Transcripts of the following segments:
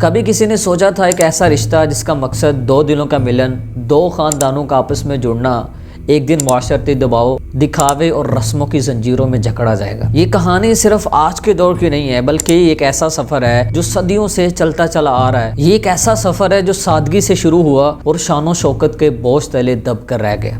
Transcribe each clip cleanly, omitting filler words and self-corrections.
کبھی کسی نے سوچا تھا ایک ایسا رشتہ جس کا مقصد دو دلوں کا ملن، دو خاندانوں کا آپس میں جڑنا، ایک دن معاشرتی دباؤ، دکھاوے اور رسموں کی زنجیروں میں جکڑا جائے گا۔ یہ کہانی صرف آج کے دور کی نہیں ہے، بلکہ یہ ایک ایسا سفر ہے جو صدیوں سے چلتا چلا آ رہا ہے۔ یہ ایک ایسا سفر ہے جو سادگی سے شروع ہوا اور شان و شوکت کے بوجھ تلے دب کر رہ گیا۔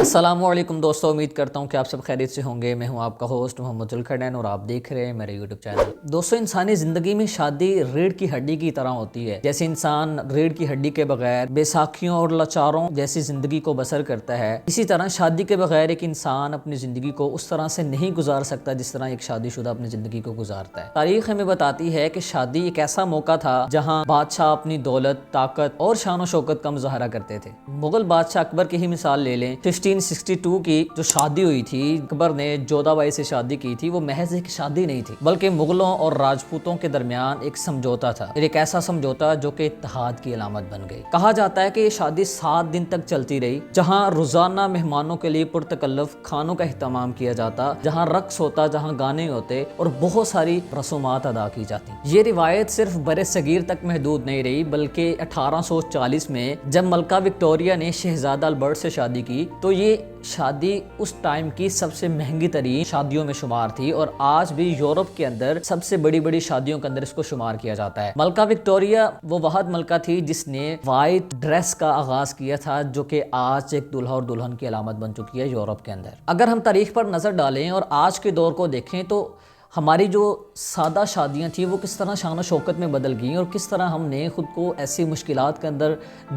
السلام علیکم دوستو، امید کرتا ہوں کہ آپ سب خیریت سے ہوں گے۔ میں ہوں آپ کا ہوسٹ محمد ذوالخرنین اور آپ دیکھ رہے ہیں میرے یوٹیوب چینل۔ دوستو، انسانی زندگی میں شادی ریڑھ کی ہڈی کی طرح ہوتی ہے۔ جیسے انسان ریڑھ کی ہڈی کے بغیر بیساکھیوں اور لاچاروں جیسی زندگی کو بسر کرتا ہے، اسی طرح شادی کے بغیر ایک انسان اپنی زندگی کو اس طرح سے نہیں گزار سکتا جس طرح ایک شادی شدہ اپنی زندگی کو گزارتا ہے۔ تاریخ ہمیں بتاتی ہے کہ شادی ایک ایسا موقع تھا جہاں بادشاہ اپنی دولت، طاقت اور شان و شوکت کا مظاہرہ کرتے تھے۔ مغل بادشاہ اکبر کی ہی مثال لے لیں۔ 1562 کی جو شادی ہوئی تھی، اکبر نے جودھا بائی سے شادی کی تھی، وہ محض ایک شادی نہیں تھی بلکہ مغلوں اور راجپوتوں کے درمیان ایک سمجھوتا تھا، ایک ایسا سمجھوتا جو کہ اتحاد کی علامت بن گئی۔ کہا جاتا ہے کہ یہ شادی 7 دن تک چلتی رہی، جہاں روزانہ مہمانوں کے لیے پرتکلف کھانوں کا اہتمام کیا جاتا، جہاں رقص ہوتا، جہاں گانے ہوتے اور بہت ساری رسومات ادا کی جاتی۔ یہ روایت صرف بر صغیر تک محدود نہیں رہی، بلکہ 1840 میں جب ملکہ وکٹوریہ نے شہزادہ البرٹ سے شادی کی تو یہ شادی اس ٹائم کی سب سے مہنگی ترین شادیوں میں شمار تھی، اور آج بھی یورپ کے اندر سب سے بڑی بڑی شادیوں کے اندر اس کو شمار کیا جاتا ہے۔ ملکہ وکٹوریہ وہ واحد ملکہ تھی جس نے وائٹ ڈریس کا آغاز کیا تھا، جو کہ آج ایک دلہا اور دلہن کی علامت بن چکی ہے یورپ کے اندر۔ اگر ہم تاریخ پر نظر ڈالیں اور آج کے دور کو دیکھیں تو ہماری جو سادہ شادیاں تھیں وہ کس طرح شان و شوکت میں بدل گئیں، اور کس طرح ہم نے خود کو ایسی مشکلات کے اندر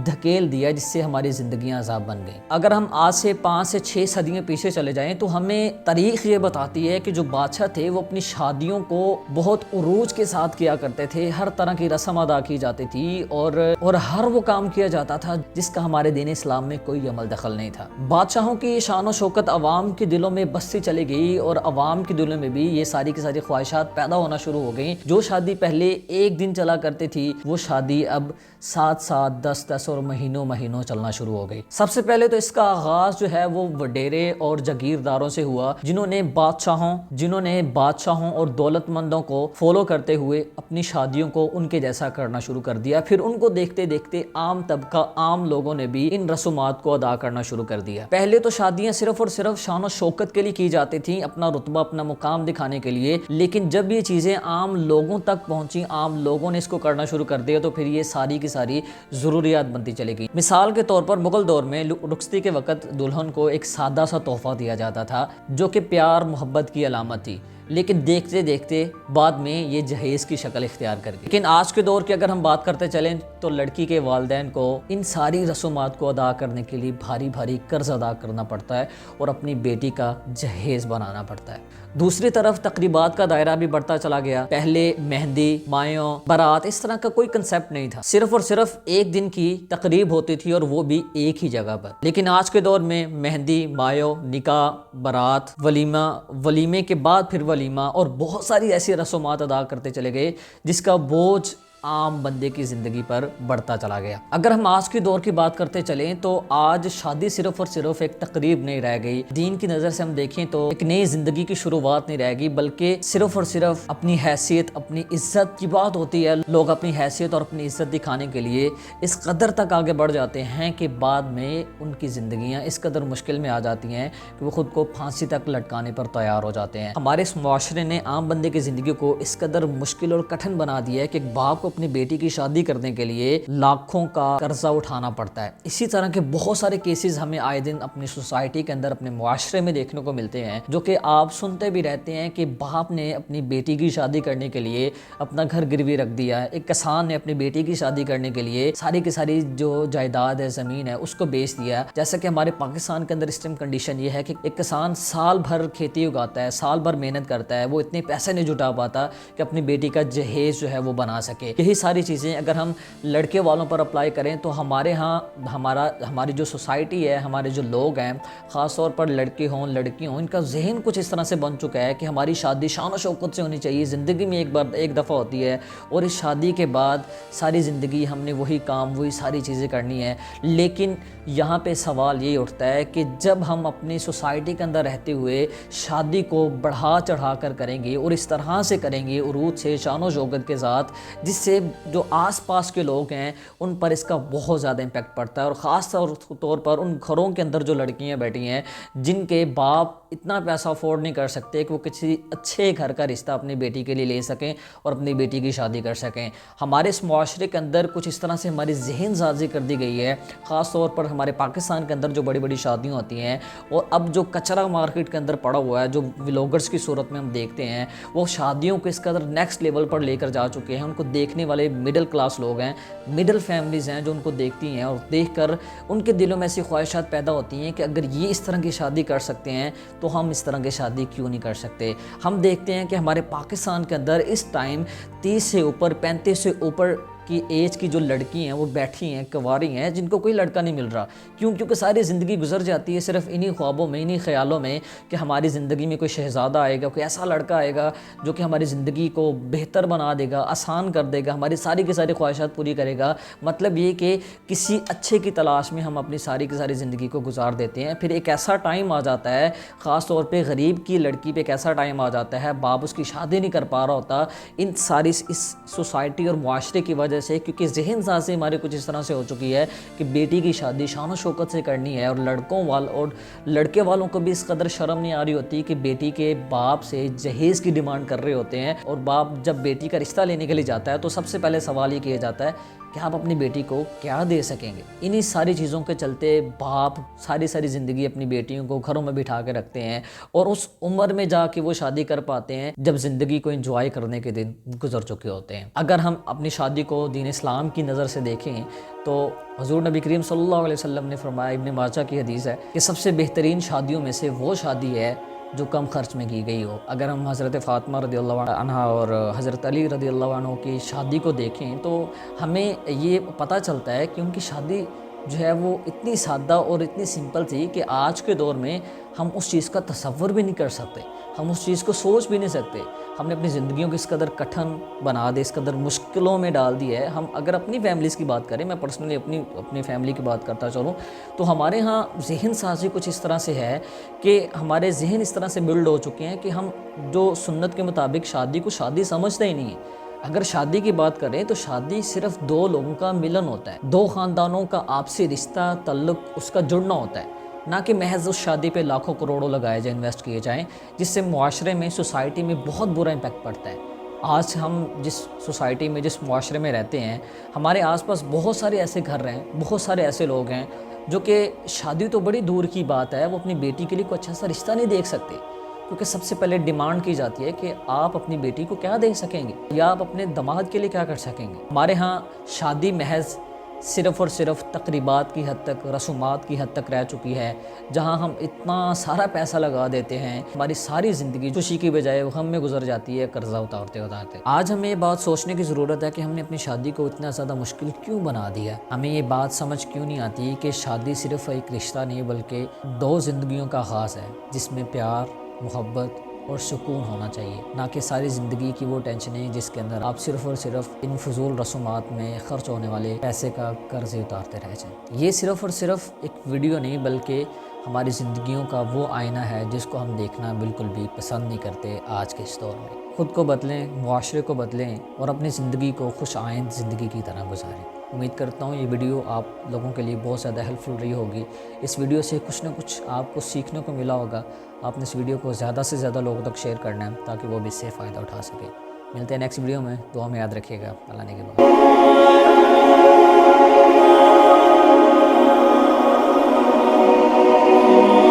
دھکیل دیا جس سے ہماری زندگیاں عذاب بن گئیں۔ اگر ہم آج سے 5 سے 6 صدیاں پیچھے چلے جائیں تو ہمیں تاریخ یہ بتاتی ہے کہ جو بادشاہ تھے وہ اپنی شادیوں کو بہت عروج کے ساتھ کیا کرتے تھے، ہر طرح کی رسم ادا کی جاتی تھی اور ہر وہ کام کیا جاتا تھا جس کا ہمارے دین اسلام میں کوئی عمل دخل نہیں تھا۔ بادشاہوں کی شان و شوکت عوام کے دلوں میں بستی چلی گئی، اور عوام کے دلوں میں بھی یہ ساری ساری خواہشات پیدا ہونا شروع ہو گئیں۔ جو شادی پہلے ایک دن چلا کرتی تھی وہ شادی اب 7 10 اور مہینوں چلنا شروع ہو گئی۔ سب سے پہلے تو اس کا آغاز جو ہے وہ وڈیرے اور جاگیرداروں سے ہوا، جنہوں نے بادشاہوں اور دولت مندوں کو فالو کرتے ہوئے اپنی شادیوں کو ان کے جیسا کرنا شروع کر دیا۔ پھر ان کو دیکھتے دیکھتے عام طبقہ، عام لوگوں نے بھی ان رسومات کو ادا کرنا شروع کر دیا۔ پہلے تو شادیاں صرف اور صرف شان و شوکت کے لیے کی جاتی تھیں، اپنا رتبہ، اپنا مقام دکھانے کے لیے، لیکن جب یہ چیزیں عام لوگوں تک پہنچی، عام لوگوں نے اس کو کرنا شروع کر دیا، تو پھر یہ ساری کی ساری ضروریات بنتی چلی گئی۔ مثال کے طور پر مغل دور میں رخصتی کے وقت دلہن کو ایک سادہ سا تحفہ دیا جاتا تھا جو کہ پیار محبت کی علامت تھی، لیکن دیکھتے دیکھتے بعد میں یہ جہیز کی شکل اختیار کر گئی۔ لیکن آج کے دور کی اگر ہم بات کرتے چلیں تو لڑکی کے والدین کو ان ساری رسومات کو ادا کرنے کے لیے بھاری بھاری قرض ادا کرنا پڑتا ہے اور اپنی بیٹی کا جہیز بنانا پڑتا ہے۔ دوسری طرف تقریبات کا دائرہ بھی بڑھتا چلا گیا۔ پہلے مہندی، مایوں، بارات، اس طرح کا کوئی کنسیپٹ نہیں تھا، صرف اور صرف ایک دن کی تقریب ہوتی تھی اور وہ بھی ایک ہی جگہ پر۔ لیکن آج کے دور میں مہندی، مایوں، نکاح، بارات، ولیمے کے بعد پھر ولیمہ اور بہت ساری ایسی رسومات ادا کرتے چلے گئے جس کا بوجھ عام بندے کی زندگی پر بڑھتا چلا گیا۔ اگر ہم آج کے دور کی بات کرتے چلیں تو آج شادی صرف اور صرف ایک تقریب نہیں رہ گئی، دین کی نظر سے ہم دیکھیں تو ایک نئی زندگی کی شروعات نہیں رہ گئی، بلکہ صرف اور صرف اپنی حیثیت، اپنی عزت کی بات ہوتی ہے۔ لوگ اپنی حیثیت اور اپنی عزت دکھانے کے لیے اس قدر تک آگے بڑھ جاتے ہیں کہ بعد میں ان کی زندگیاں اس قدر مشکل میں آ جاتی ہیں کہ وہ خود کو پھانسی تک لٹکانے پر تیار ہو جاتے ہیں۔ ہمارے اس معاشرے نے عام بندے کی زندگی کو اس قدر مشکل اور کٹھن بنا دیا ہے کہ ایک باپ کو اپنی بیٹی کی شادی کرنے کے لیے لاکھوں کا قرضہ اٹھانا پڑتا ہے۔ اسی طرح کے بہت سارے کیسز ہمیں آئے دن اپنی سوسائٹی کے اندر، اپنے معاشرے میں دیکھنے کو ملتے ہیں، جو کہ آپ سنتے بھی رہتے ہیں کہ باپ نے اپنی بیٹی کی شادی کرنے کے لیے اپنا گھر گروی رکھ دیا، ایک کسان نے اپنی بیٹی کی شادی کرنے کے لیے ساری کی ساری جو جائیداد ہے، زمین ہے، اس کو بیچ دیا۔ جیسا کہ ہمارے پاکستان کے اندر اس ٹائم کنڈیشن یہ ہے کہ ایک کسان سال بھر کھیتی اگاتا ہے، سال بھر محنت کرتا ہے، وہ اتنے پیسے نہیں جٹا پاتا کہ اپنی بیٹی کا جہیز جو ہے وہ بنا سکے۔ یہی ساری چیزیں اگر ہم لڑکے والوں پر اپلائی کریں تو ہمارے ہاں ہماری جو سوسائٹی ہے، ہمارے جو لوگ ہیں، خاص طور پر لڑکے ہوں لڑکی ہوں، ان کا ذہن کچھ اس طرح سے بن چکا ہے کہ ہماری شادی شان و شوکت سے ہونی چاہیے، زندگی میں ایک دفعہ ہوتی ہے، اور اس شادی کے بعد ساری زندگی ہم نے وہی کام وہی ساری چیزیں کرنی ہے۔ لیکن یہاں پہ سوال یہ اٹھتا ہے کہ جب ہم اپنی سوسائٹی کے اندر رہتے ہوئے شادی کو بڑھا چڑھا کر کریں گے اور اس طرح سے کریں گے عروج سے، شان و شوکت کے ساتھ، جس سے جو آس پاس کے لوگ ہیں ان پر اس کا بہت زیادہ امپیکٹ پڑتا ہے، اور خاص طور پر ان گھروں کے اندر جو لڑکیاں بیٹھی ہیں جن کے باپ اتنا پیسہ افورڈ نہیں کر سکتے کہ وہ کسی اچھے گھر کا رشتہ اپنی بیٹی کے لیے لے سکیں اور اپنی بیٹی کی شادی کر سکیں۔ ہمارے اس معاشرے کے اندر کچھ اس طرح سے ہماری ذہن سازی کر دی گئی ہے، خاص طور پر ہمارے پاکستان کے اندر جو بڑی بڑی شادیاں ہوتی ہیں، اور اب جو کچرا مارکیٹ کے اندر پڑا ہوا ہے، جو ولاگرز کی صورت میں ہم دیکھتے ہیں، وہ شادیوں کو اس قدر نیکسٹ لیول پر لے کر جا چکے ہیں۔ ان کو دیکھنے والے مڈل کلاس لوگ ہیں، مڈل فیملیز ہیں جو ان کو دیکھتی ہیں، اور دیکھ کر ان کے دلوں میں ایسی خواہشات پیدا ہوتی ہیں کہ اگر یہ اس طرح کی شادی کر سکتے ہیں تو ہم اس طرح کی شادی کیوں نہیں کر سکتے۔ ہم دیکھتے ہیں کہ ہمارے پاکستان کے اندر اس ٹائم 30 سے اوپر 35 سے اوپر کی ایج کی جو لڑکی ہیں وہ بیٹھی ہیں، کنواری ہیں، جن کو کوئی لڑکا نہیں مل رہا۔ کیونکہ ساری زندگی گزر جاتی ہے صرف انہی خوابوں میں، انہی خیالوں میں کہ ہماری زندگی میں کوئی شہزادہ آئے گا، کوئی ایسا لڑکا آئے گا جو کہ ہماری زندگی کو بہتر بنا دے گا، آسان کر دے گا، ہماری ساری کی ساری خواہشات پوری کرے گا۔ مطلب یہ کہ کسی اچھے کی تلاش میں ہم اپنی ساری کی ساری زندگی کو گزار دیتے ہیں۔ پھر ایک ایسا ٹائم آ جاتا ہے، خاص طور پہ غریب کی لڑکی پہ ایک ایسا ٹائم آ جاتا ہے، باپ اس کی شادی نہیں کر پا رہا ہوتا اس سوسائٹی اور معاشرے کی وجہ سے، کیونکہ ذہن سازی ہمارے کچھ اس طرح سے ہو چکی ہے کہ بیٹی کی شادی شان و شوکت سے کرنی ہے، اور لڑکے والوں کو بھی اس قدر شرم نہیں آ رہی ہوتی کہ بیٹی کے باپ سے جہیز کی ڈیمانڈ کر رہے ہوتے ہیں، اور باپ جب بیٹی کا رشتہ لینے کے لیے جاتا ہے تو سب سے پہلے سوال یہ کیا جاتا ہے کہ آپ اپنی بیٹی کو کیا دے سکیں گے۔ انہی ساری چیزوں کے چلتے باپ ساری زندگی اپنی بیٹیوں کو گھروں میں بٹھا کے رکھتے ہیں، اور اس عمر میں جا کے وہ شادی کر پاتے ہیں جب زندگی کو انجوائے کرنے کے دن گزر چکے ہوتے ہیں۔ اگر ہم اپنی شادی کو دین اسلام کی نظر سے دیکھیں تو حضور نبی کریم صلی اللہ علیہ وسلم نے فرمایا، ابن ماجہ کی حدیث ہے، کہ سب سے بہترین شادیوں میں سے وہ شادی ہے جو کم خرچ میں کی گئی ہو۔ اگر ہم حضرت فاطمہ رضی اللہ عنہ اور حضرت علی رضی اللہ عنہ کی شادی کو دیکھیں تو ہمیں یہ پتہ چلتا ہے کہ ان کی شادی جو ہے وہ اتنی سادہ اور اتنی سمپل تھی کہ آج کے دور میں ہم اس چیز کا تصور بھی نہیں کر سکتے، ہم اس چیز کو سوچ بھی نہیں سکتے۔ ہم نے اپنی زندگیوں کو اس قدر کٹھن بنا دے، اس قدر مشکلوں میں ڈال دی ہے۔ ہم اگر اپنی فیملیز کی بات کریں، میں پرسنلی اپنی فیملی کی بات کرتا چلوں، تو ہمارے ہاں ذہن سازی کچھ اس طرح سے ہے کہ ہمارے ذہن اس طرح سے بلڈ ہو چکے ہیں کہ ہم جو سنت کے مطابق شادی کو شادی سمجھتے ہی نہیں ہیں۔ اگر شادی کی بات کریں تو شادی صرف دو لوگوں کا ملن ہوتا ہے، دو خاندانوں کا آپسی رشتہ تعلق اس کا جڑنا ہوتا ہے، نہ کہ محض اس شادی پہ لاکھوں کروڑوں لگائے جائیں، انویسٹ کیے جائیں، جس سے معاشرے میں سوسائٹی میں بہت برا امپیکٹ پڑتا ہے۔ آج ہم جس سوسائٹی میں جس معاشرے میں رہتے ہیں، ہمارے آس پاس بہت سارے ایسے گھر ہیں، بہت سارے ایسے لوگ ہیں جو کہ شادی تو بڑی دور کی بات ہے، وہ اپنی بیٹی کے لیے کوئی اچھا سا رشتہ نہیں دیکھ سکتے، کیونکہ سب سے پہلے ڈیمانڈ کی جاتی ہے کہ آپ اپنی بیٹی کو کیا دے سکیں گے، یا آپ اپنے داماد کے لیے کیا کر سکیں گے۔ ہمارے ہاں شادی محض صرف اور صرف تقریبات کی حد تک، رسومات کی حد تک رہ چکی ہے، جہاں ہم اتنا سارا پیسہ لگا دیتے ہیں، ہماری ساری زندگی خوشی کی بجائے غم میں گزر جاتی ہے، قرضہ اتارتے۔ آج ہمیں یہ بات سوچنے کی ضرورت ہے کہ ہم نے اپنی شادی کو اتنا زیادہ مشکل کیوں بنا دیا۔ ہمیں یہ بات سمجھ کیوں نہیں آتی کہ شادی صرف ایک رشتہ نہیں بلکہ دو زندگیوں کا آغاز ہے، جس میں پیار، محبت اور سکون ہونا چاہیے، نہ کہ ساری زندگی کی وہ ٹینشنیں جس کے اندر آپ صرف اور صرف ان فضول رسومات میں خرچ ہونے والے پیسے کا قرض اتارتے رہ جائیں۔ یہ صرف اور صرف ایک ویڈیو نہیں بلکہ ہماری زندگیوں کا وہ آئینہ ہے جس کو ہم دیکھنا بالکل بھی پسند نہیں کرتے آج کے اس دور میں۔ خود کو بدلیں، معاشرے کو بدلیں، اور اپنی زندگی کو خوش آئند زندگی کی طرح گزاریں۔ امید کرتا ہوں یہ ویڈیو آپ لوگوں کے لیے بہت زیادہ ہیلپ فل رہی ہوگی۔ اس ویڈیو سے کچھ نہ کچھ آپ کو سیکھنے کو ملا ہوگا۔ آپ نے اس ویڈیو کو زیادہ سے زیادہ لوگوں تک شیئر کرنا ہے تاکہ وہ بھی اس سے فائدہ اٹھا سکے۔ ملتے ہیں نیکسٹ ویڈیو میں، دعا میں یاد رکھیے گا۔ اللہ نے کے بعد